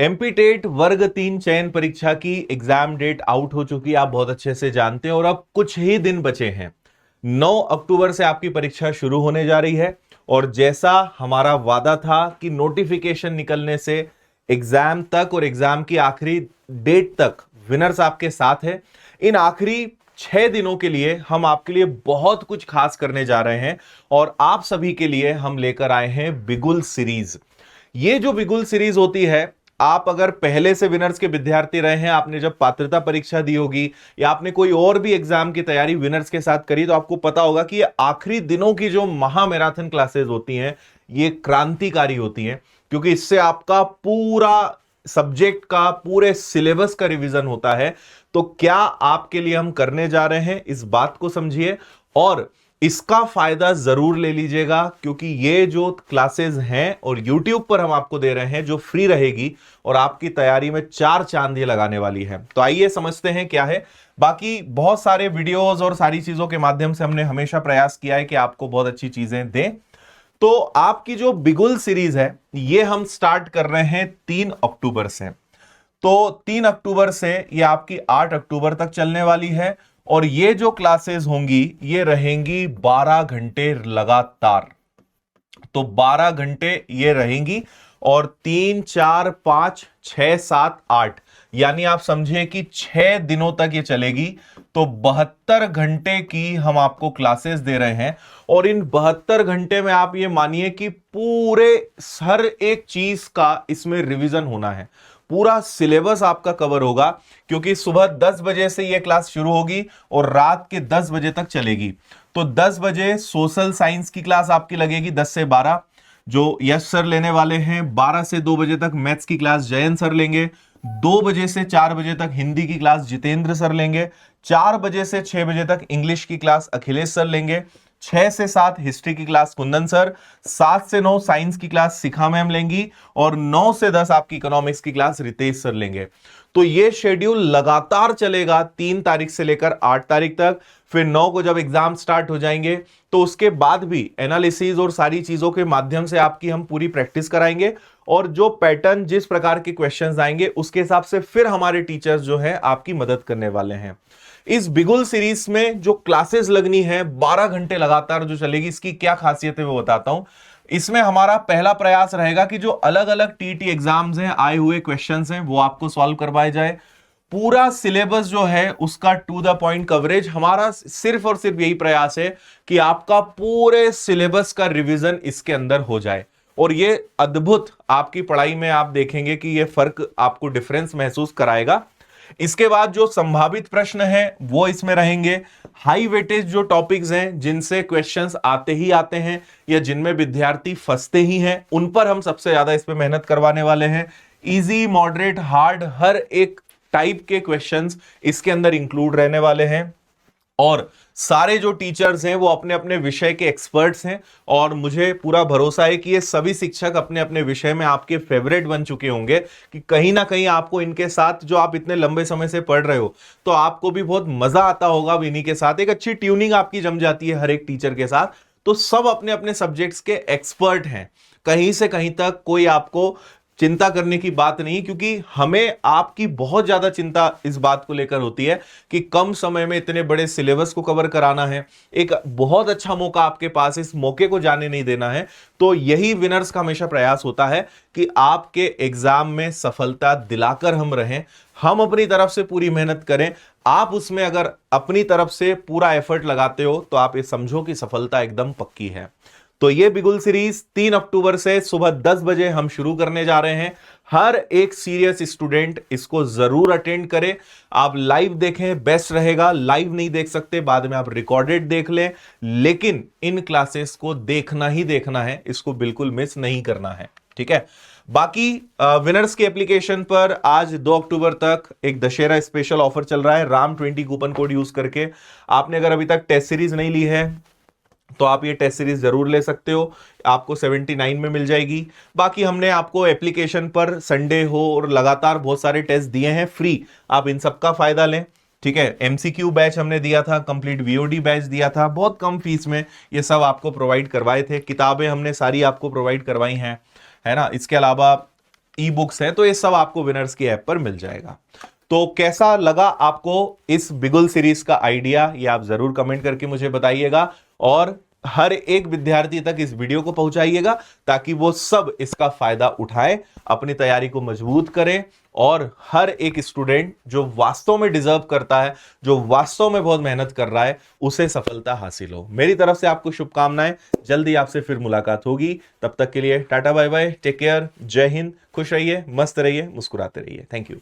MP TET वर्ग 3 चयन परीक्षा की एग्जाम डेट आउट हो चुकी है, आप बहुत अच्छे से जानते हैं। और अब कुछ ही दिन बचे हैं। 9 अक्टूबर से आपकी परीक्षा शुरू होने जा रही है। और जैसा हमारा वादा था कि नोटिफिकेशन निकलने से एग्जाम तक और एग्जाम की आखिरी डेट तक विनर्स आपके साथ है। इन आखिरी 6 दिनों के लिए हम आपके लिए बहुत कुछ खास करने जा रहे हैं। और आप सभी के लिए हम लेकर आए हैं बिगुल सीरीज। ये जो बिगुल सीरीज होती है, आप अगर पहले से विनर्स के विद्यार्थी रहे हैं, आपने जब पात्रता परीक्षा दी होगी या आपने कोई और भी एग्जाम की तैयारी विनर्स के साथ करी, तो आपको पता होगा कि ये आखिरी दिनों की जो महा मैराथन क्लासेस होती हैं, ये क्रांतिकारी होती हैं। क्योंकि इससे आपका पूरा सब्जेक्ट का, पूरे सिलेबस का रिवीजन होता है। तो क्या आपके लिए हम करने जा रहे हैं, इस बात को समझिए और इसका फायदा जरूर ले लीजिएगा। क्योंकि ये जो क्लासेस हैं और YouTube पर हम आपको दे रहे हैं, जो फ्री रहेगी और आपकी तैयारी में 4 चांद ये लगाने वाली है। तो आइए समझते हैं क्या है। बाकी बहुत सारे वीडियोस और सारी चीजों के माध्यम से हमने हमेशा प्रयास किया है कि आपको बहुत अच्छी चीजें दें। तो आपकी जो बिगुल सीरीज है, ये हम स्टार्ट कर रहे हैं 3 अक्टूबर से। तो 3 अक्टूबर से ये आपकी 8 अक्टूबर तक चलने वाली है। और ये जो क्लासेस होंगी, ये रहेंगी 12 घंटे लगातार। तो 12 घंटे ये रहेंगी। और 3 4 5 6 7 8, यानी आप समझिए कि 6 दिनों तक ये चलेगी। तो 72 घंटे की हम आपको क्लासेस दे रहे हैं। और इन 72 घंटे में आप ये मानिए कि पूरे हर एक चीज का इसमें रिवीजन होना है। पूरा सिलेबस आपका कवर होगा। क्योंकि सुबह 10 बजे से यह क्लास शुरू होगी और रात के 10 बजे तक चलेगी। तो 10 बजे सोशल साइंस की क्लास आपकी लगेगी 10 से 12, जो यश सर लेने वाले हैं। 12 से 2 बजे तक मैथ्स की क्लास जयंत सर लेंगे। 2 बजे से 4 बजे तक हिंदी की क्लास जितेंद्र सर लेंगे। 4 बजे से 6 बजे तक इंग्लिश की क्लास अखिलेश सर लेंगे। 6 से 7 हिस्ट्री की क्लास कुंदन सर। 7 से 9 साइंस की क्लास शिखा मैम लेंगी। और 9 से 10 आपकी इकोनॉमिक्स की क्लास रितेश सर लेंगे। तो ये शेड्यूल लगातार चलेगा 3 तारीख से लेकर 8 तारीख तक। फिर 9 को जब एग्जाम स्टार्ट हो जाएंगे, तो उसके बाद भी एनालिसिस और सारी चीजों के माध्यम से आपकी हम पूरी प्रैक्टिस कराएंगे। और जो पैटर्न, जिस प्रकार के क्वेश्चंस आएंगे, उसके हिसाब से फिर हमारे टीचर्स जो है आपकी मदद करने वाले हैं। इस बिगुल सीरीज में जो क्लासेस लगनी है 12 घंटे लगातार जो चलेगी, इसकी क्या खासियत है वो बताता हूं। इसमें हमारा पहला प्रयास रहेगा कि जो अलग अलग टीटी एग्जाम्स हैं, आए हुए क्वेश्चंस हैं, वो आपको सॉल्व करवाए जाए। पूरा सिलेबस जो है उसका टू द पॉइंट कवरेज। हमारा सिर्फ और सिर्फ यही प्रयास है कि आपका पूरे सिलेबस का रिवीजन इसके अंदर हो जाए। और ये अद्भुत आपकी पढ़ाई में आप देखेंगे कि ये फर्क आपको डिफरेंस महसूस कराएगा। इसके बाद जो संभावित प्रश्न है वो इसमें रहेंगे। हाई वेटेज जो टॉपिक्स हैं, जिनसे क्वेश्चंस आते ही आते हैं या जिनमें विद्यार्थी फंसते ही हैं, उन पर हम सबसे ज्यादा इस पे मेहनत करवाने वाले हैं। इजी, मॉडरेट, हार्ड, हर एक टाइप के क्वेश्चंस इसके अंदर इंक्लूड रहने वाले हैं। और सारे जो टीचर्स हैं वो अपने अपने विषय के एक्सपर्ट्स हैं। और मुझे पूरा भरोसा है कि ये सभी शिक्षक अपने अपने विषय में आपके फेवरेट बन चुके होंगे। कि कहीं ना कहीं आपको इनके साथ, जो आप इतने लंबे समय से पढ़ रहे हो, तो आपको भी बहुत मजा आता होगा इन्हीं के साथ। एक अच्छी ट्यूनिंग आपकी जम जाती है हर एक टीचर के साथ। तो सब अपने अपने सब्जेक्ट्स के एक्सपर्ट हैं। कहीं से कहीं तक कोई आपको चिंता करने की बात नहीं। क्योंकि हमें आपकी बहुत ज्यादा चिंता इस बात को लेकर होती है कि कम समय में इतने बड़े सिलेबस को कवर कराना है। एक बहुत अच्छा मौका आपके पास, इस मौके को जाने नहीं देना है। तो यही विनर्स का हमेशा प्रयास होता है कि आपके एग्जाम में सफलता दिलाकर हम रहें। हम अपनी तरफ से पूरी मेहनत करें। आप उसमें अगर अपनी तरफ से पूरा एफर्ट लगाते हो, तो आप ये समझो कि सफलता एकदम पक्की है। तो ये बिगुल सीरीज 3 अक्टूबर से सुबह 10 बजे हम शुरू करने जा रहे हैं। हर एक सीरियस स्टूडेंट इसको जरूर अटेंड करे। आप लाइव देखें, बेस्ट रहेगा। लाइव नहीं देख सकते, बाद में आप रिकॉर्डेड देख लें। लेकिन इन क्लासेस को देखना ही देखना है, इसको बिल्कुल मिस नहीं करना है। ठीक है। बाकी विनर्स के एप्लीकेशन पर आज 2 अक्टूबर तक एक दशहरा स्पेशल ऑफर चल रहा है। राम 20 कूपन कोड यूज करके आपने अगर अभी तक टेस्ट सीरीज नहीं ली है, तो आप ये टेस्ट सीरीज जरूर ले सकते हो। आपको 79 में मिल जाएगी। बाकी हमने आपको एप्लीकेशन पर संडे हो और लगातार बहुत सारे टेस्ट दिए हैं फ्री। आप इन सबका फायदा लें। ठीक है। एमसीक्यू बैच हमने दिया था, कंप्लीट वीओडी बैच दिया था, बहुत कम फीस में ये सब आपको प्रोवाइड करवाए थे। किताबें हमने सारी आपको प्रोवाइड करवाई हैं, है ना। इसके अलावा ई बुक्स हैं, तो ये सब आपको विनर्स की ऐप पर मिल जाएगा। तो कैसा लगा आपको इस बिगुल सीरीज का आइडिया, ये आप जरूर कमेंट करके मुझे बताइएगा, और हर एक विद्यार्थी तक इस वीडियो को पहुंचाइएगा ताकि वो सब इसका फायदा उठाएं, अपनी तैयारी को मजबूत करें, और हर एक स्टूडेंट जो वास्तव में डिजर्व करता है, जो वास्तव में बहुत मेहनत कर रहा है, उसे सफलता हासिल हो। मेरी तरफ से आपको शुभकामनाएं। जल्दी आपसे फिर मुलाकात होगी, तब तक के लिए tata bye bye, take care, जय हिंद, खुश रहिए, मस्त रहिए, मुस्कुराते रहिए। Thank you.